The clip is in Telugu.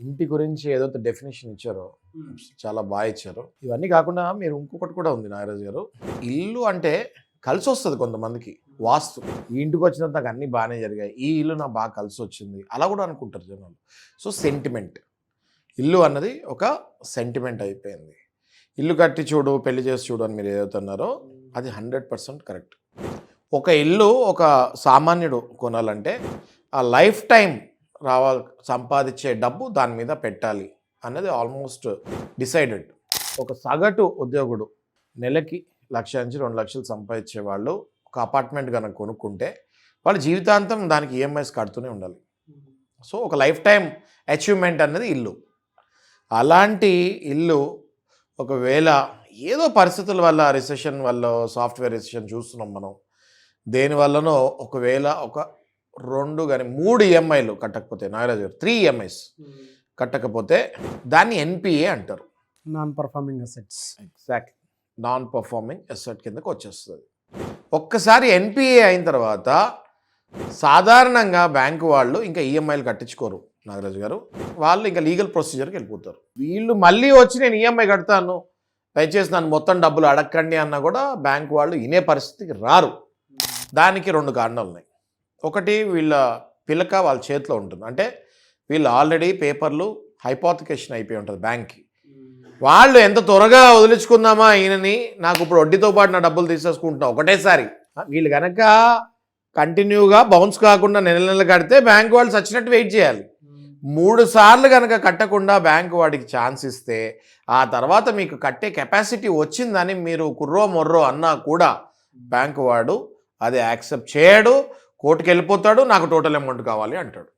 ఇంటి గురించి ఏదైతే డెఫినేషన్ ఇచ్చారో చాలా బాగా ఇచ్చారు. ఇవన్నీ కాకుండా మీరు ఇంకొకటి కూడా ఉంది నాగరాజు గారు. ఇల్లు అంటే కలిసి వస్తుంది కొంతమందికి. వాస్తు ఈ ఇంటికి వచ్చినంత నాకు అన్నీ బాగానే జరిగాయి, ఈ ఇల్లు నాకు బాగా కలిసి వచ్చింది అలా కూడా అనుకుంటారు జనాలు. సో సెంటిమెంట్, ఇల్లు అన్నది ఒక సెంటిమెంట్ అయిపోయింది. ఇల్లు కట్టి చూడు పెళ్లి చేసి చూడు అని మీరు ఏదైతే అన్నారో అది 100% కరెక్ట్. ఒక ఇల్లు ఒక సామాన్యుడు కొనాలంటే ఆ లైఫ్ టైం సంపాదించే డబ్బు దాని మీద పెట్టాలి అన్నది ఆల్మోస్ట్ డిసైడెడ్. ఒక సగటు ఉద్యోగుడు నెలకి 1,00,000 నుంచి 2 లక్షలు సంపాదించే వాళ్ళు ఒక అపార్ట్మెంట్ కనుక కొనుక్కుంటే వాళ్ళ జీవితాంతం దానికి ఈఎంఐస్ కడుతూనే ఉండాలి. సో ఒక లైఫ్ టైం అచీవ్మెంట్ అన్నది ఇల్లు. అలాంటి ఇల్లు ఒకవేళ ఏదో పరిస్థితుల వల్ల రిసెషన్ వల్ల, సాఫ్ట్వేర్ రిసెషన్ చూస్తున్నాం మనం, దేనివల్లనో ఒకవేళ ఒక 2 కానీ 3 ఈఎంఐలు కట్టకపోతే, నాగరాజు గారు 3 ఈఎంఐస్ కట్టకపోతే దాన్ని ఎన్పిఏ అంటారు, non performing assets. Exact, non performing asset కిందకు వచ్చేస్తుంది. ఒక్కసారి ఎన్పిఏ అయిన తర్వాత సాధారణంగా బ్యాంకు వాళ్ళు ఇంకా ఈఎంఐలు కట్టించుకోరు నాగరాజు గారు. వాళ్ళు ఇంకా లీగల్ ప్రొసీజర్కి వెళ్ళిపోతారు. వీళ్ళు మళ్ళీ వచ్చి నేను ఈఎంఐ కడతాను, దయచేసి నన్ను మొత్తం డబ్బులు అడగండి అన్నా కూడా బ్యాంకు వాళ్ళు వినే పరిస్థితికి రారు. దానికి 2 కారణాలు ఉన్నాయి. ఒకటి, వీళ్ళ పిలక వాళ్ళ చేతిలో ఉంటుంది. అంటే వీళ్ళు ఆల్రెడీ పేపర్లు హైపోతికేషన్ అయిపోయి ఉంటుంది బ్యాంక్కి. వాళ్ళు ఎంత త్వరగా వదిలించుకుందామా ఈయనని, నాకు ఇప్పుడు వడ్డీతో పాటు నా డబ్బులు తీసేసుకుంటున్నా ఒకటేసారి. వీళ్ళు కనుక కంటిన్యూగా బౌన్స్ కాకుండా నెల కడితే బ్యాంకు వాళ్ళు చచ్చినట్టు వెయిట్ చేయాలి. 3 సార్లు కనుక కట్టకుండా బ్యాంకు వాడికి ఛాన్స్ ఇస్తే ఆ తర్వాత మీకు కట్టే కెపాసిటీ వచ్చిందని మీరు కుర్రో మొర్రో అన్నా కూడా బ్యాంకు వాడు అది యాక్సెప్ట్ చేయడు, కోర్టుకు వెళ్ళిపోతాడు, నాకు టోటల్ అమౌంట్ కావాలి అంటాడు.